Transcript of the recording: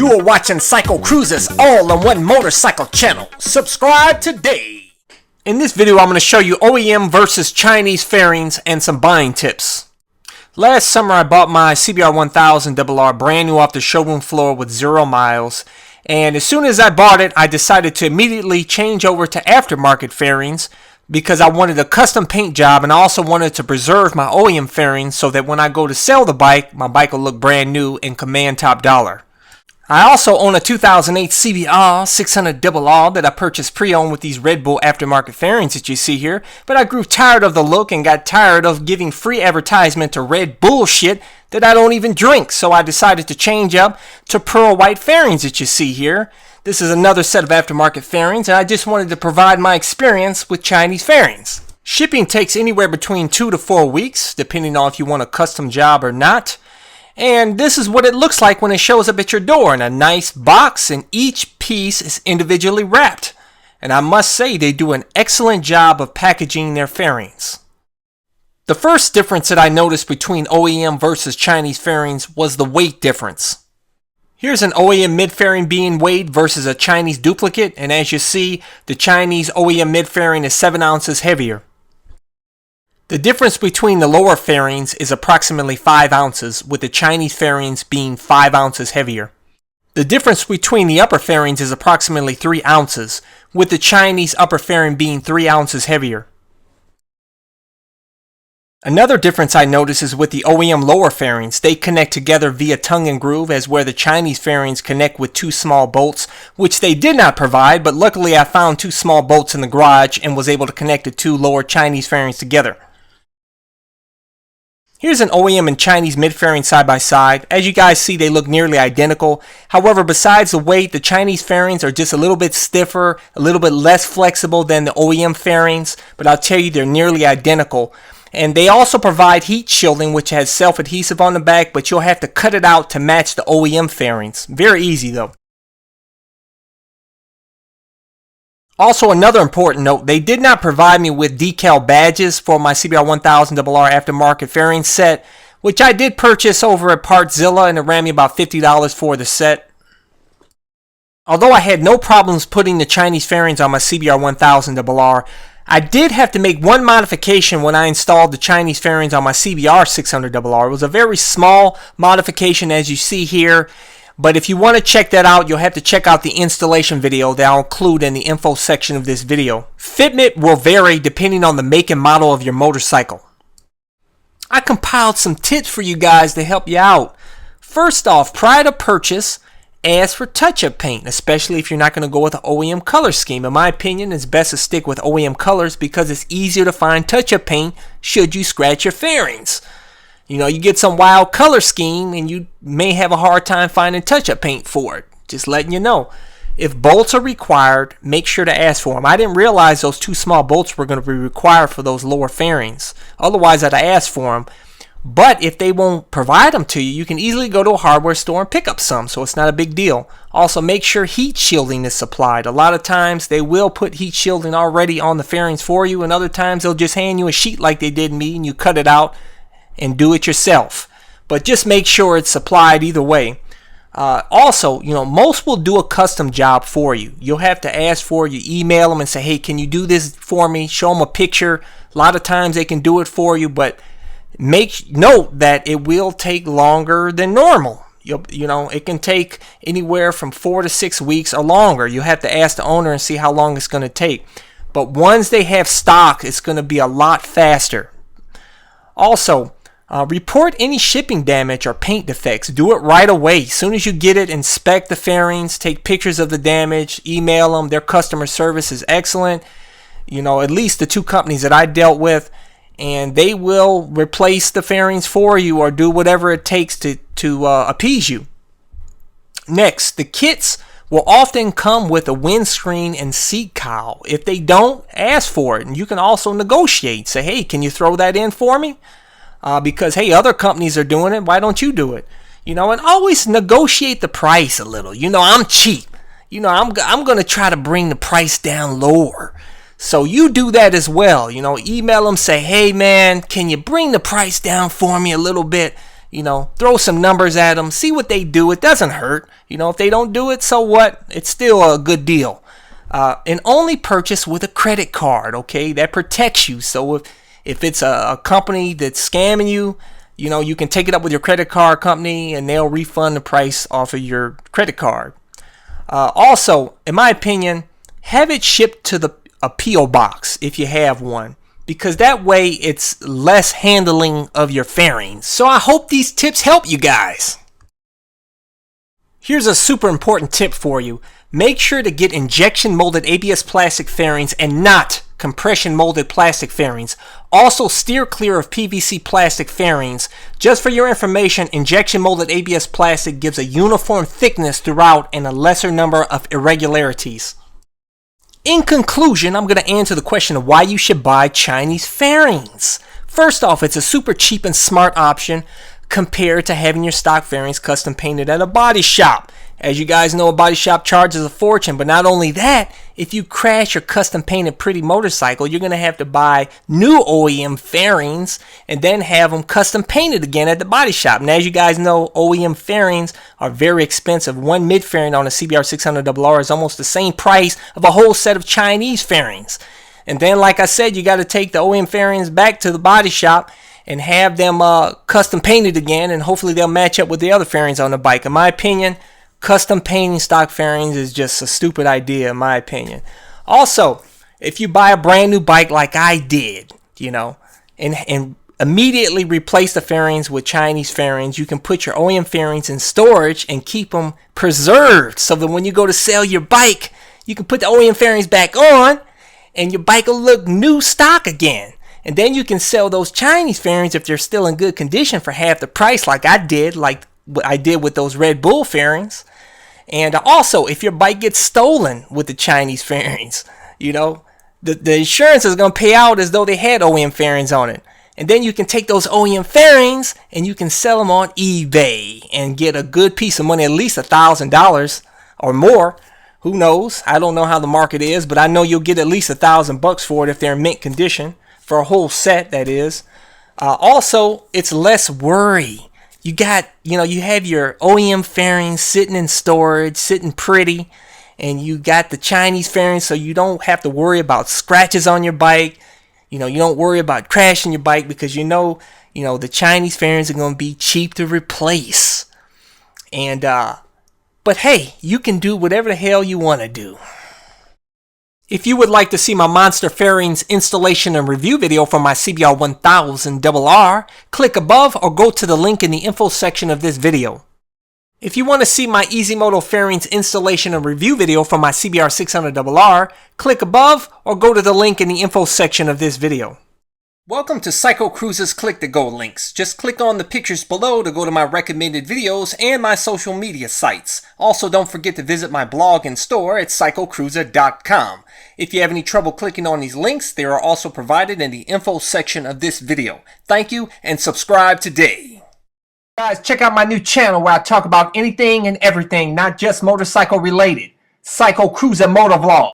You are watching CycleCruza's all-in-one motorcycle channel. Subscribe today. In this video, I'm going to show you OEM versus Chinese fairings and some buying tips. Last summer, I bought my CBR1000rr brand new off the showroom floor with 0 miles. And as soon as I bought it, I decided to immediately change over to Aftermarket Fairings because I wanted a custom paint job, and I also wanted to preserve my OEM fairings so that when I go to sell the bike, my bike will look brand new and command top dollar. I also own a 2008 CBR600rr that I purchased pre-owned with these Red Bull aftermarket fairings that you see here, but I grew tired of the look and got tired of giving free advertisement to Red Bullshit that I don't even drink, so I decided to change up to pearl white fairings that you see here. This is another set of aftermarket fairings, and I just wanted to provide my experience with Chinese fairings. Shipping takes anywhere between 2 to 4 weeks, depending on if you want a custom job or not. And this is what it looks like when it shows up at your door in a nice box, and each piece is individually wrapped. And I must say they do an excellent job of packaging their fairings. The first difference that I noticed between OEM versus Chinese fairings was the weight difference. Here's an OEM mid-fairing being weighed versus a Chinese duplicate, and as you see, the Chinese OEM mid-fairing is 7 ounces heavier. The difference between the lower fairings is approximately 5 ounces, with the Chinese fairings being 5 ounces heavier. The difference between the upper fairings is approximately 3 ounces, with the Chinese upper fairing being 3 ounces heavier. Another difference I notice is with the OEM lower fairings. They connect together via tongue and groove, as where the Chinese fairings connect with 2 small bolts, which they did not provide, but luckily I found 2 small bolts in the garage and was able to connect the 2 lower Chinese fairings together. Here's an OEM and Chinese mid-fairing side by side. As you guys see, they look nearly identical. However, besides the weight, the Chinese fairings are just a little bit stiffer, a little bit less flexible than the OEM fairings, but I'll tell you they're nearly identical. And they also provide heat shielding, which has self-adhesive on the back, but you'll have to cut it out to match the OEM fairings. Very easy though. Also, another important note, they did not provide me with decal badges for my CBR1000rr aftermarket fairing set, which I did purchase over at Partzilla, and it ran me about $50 for the set. Although I had no problems putting the Chinese fairings on my CBR1000rr, I did have to make one modification when I installed the Chinese fairings on my CBR600rr. It was a very small modification, as you see here. But if you want to check that out, you'll have to check out the installation video that I'll include in the info section of this video. Fitment will vary depending on the make and model of your motorcycle. I compiled some tips for you guys to help you out. First off, prior to purchase, ask for touch-up paint, especially if you're not going to go with an OEM color scheme. In my opinion, it's best to stick with OEM colors because it's easier to find touch-up paint should you scratch your fairings. You know, you get some wild color scheme and you may have a hard time finding touch-up paint for it. Just letting you know. If bolts are required, make sure to ask for them. I didn't realize those 2 small bolts were going to be required for those lower fairings. Otherwise, I'd ask for them. But if they won't provide them to you, you can easily go to a hardware store and pick up some, so it's not a big deal. Also, make sure heat shielding is supplied. A lot of times, they will put heat shielding already on the fairings for you, and other times, they'll just hand you a sheet like they did me, and you cut it out and do it yourself. But just make sure it's supplied either way. Also, you know, most will do a custom job for you. You'll have to ask for it. You email them and say, hey, can you do this for me? Show them a picture. A lot of times they can do it for you, but make note that it will take longer than normal. You know, it can take anywhere from 4 to 6 weeks or longer. You have to ask the owner and see how long it's going to take. But once they have stock, it's going to be a lot faster. Also, report any shipping damage or paint defects. Do it right away. As soon as you get it, inspect the fairings, take pictures of the damage, email them. Their customer service is excellent. You know, at least the 2 companies that I dealt with, and they will replace the fairings for you or do whatever it takes to appease you. Next, the kits will often come with a windscreen and seat cowl. If they don't, ask for it, and you can also negotiate. Say, hey, can you throw that in for me? Because, hey, other companies are doing it. Why don't you do it? You know, and always negotiate the price a little. You know, I'm cheap. You know, I'm going to try to bring the price down lower. So you do that as well. You know, email them, say, hey, man, can you bring the price down for me a little bit? You know, throw some numbers at them, see what they do. It doesn't hurt. You know, if they don't do it, so what? It's still a good deal. And only purchase with a credit card, okay? That protects you. So if it's a company that's scamming you, you know, you can take it up with your credit card company and they'll refund the price off of your credit card. Also, in my opinion, have it shipped to a P.O. box if you have one, because that way it's less handling of your fairings. So I hope these tips help you guys. Here's a super important tip for you. Make sure to get injection molded ABS plastic fairings and not compression molded plastic fairings. Also, steer clear of PVC plastic fairings. Just for your information, injection molded ABS plastic gives a uniform thickness throughout and a lesser number of irregularities. In conclusion, I'm going to answer the question of why you should buy Chinese fairings. First off, it's a super cheap and smart option compared to having your stock fairings custom painted at a body shop. As you guys know, a body shop charges a fortune, but not only that, if you crash your custom painted pretty motorcycle, you're going to have to buy new OEM fairings and then have them custom painted again at the body shop. And as you guys know, OEM fairings are very expensive. One mid fairing on a CBR600rr is almost the same price of a whole set of Chinese fairings. And then, like I said, you got to take the OEM fairings back to the body shop and have them custom painted again, and hopefully they'll match up with the other fairings on the bike. In my opinion, custom painting stock fairings is just a stupid idea, in my opinion. Also, if you buy a brand new bike like I did, you know, and immediately replace the fairings with Chinese fairings, you can put your OEM fairings in storage and keep them preserved so that when you go to sell your bike, you can put the OEM fairings back on and your bike will look new stock again. And then you can sell those Chinese fairings if they're still in good condition for half the price, like I did, like what I did with those Red Bull fairings. And also, if your bike gets stolen with the Chinese fairings, you know, the insurance is going to pay out as though they had OEM fairings on it. And then you can take those OEM fairings and you can sell them on eBay and get a good piece of money, at least $1,000 or more. Who knows? I don't know how the market is, but I know you'll get at least $1,000 for it if they're in mint condition. For a whole set, that is. Also, it's less worry. You got, you know, you have your OEM fairings sitting in storage, sitting pretty, and you got the Chinese fairings, so you don't have to worry about scratches on your bike. You know, you don't worry about crashing your bike because you know the Chinese fairings are going to be cheap to replace. And but hey, you can do whatever the hell you want to do. If you would like to see my Monster Fairings installation and review video for my CBR1000rr, click above or go to the link in the info section of this video. If you want to see my EasyMoto Fairings installation and review video for my CBR600rr, click above or go to the link in the info section of this video. Welcome to CycleCruza's Click to Go links. Just click on the pictures below to go to my recommended videos and my social media sites. Also, don't forget to visit my blog and store at CycleCruza.com. If you have any trouble clicking on these links, they are also provided in the info section of this video. Thank you and subscribe today. Guys, check out my new channel where I talk about anything and everything, not just motorcycle related. CycleCruza Motovlog.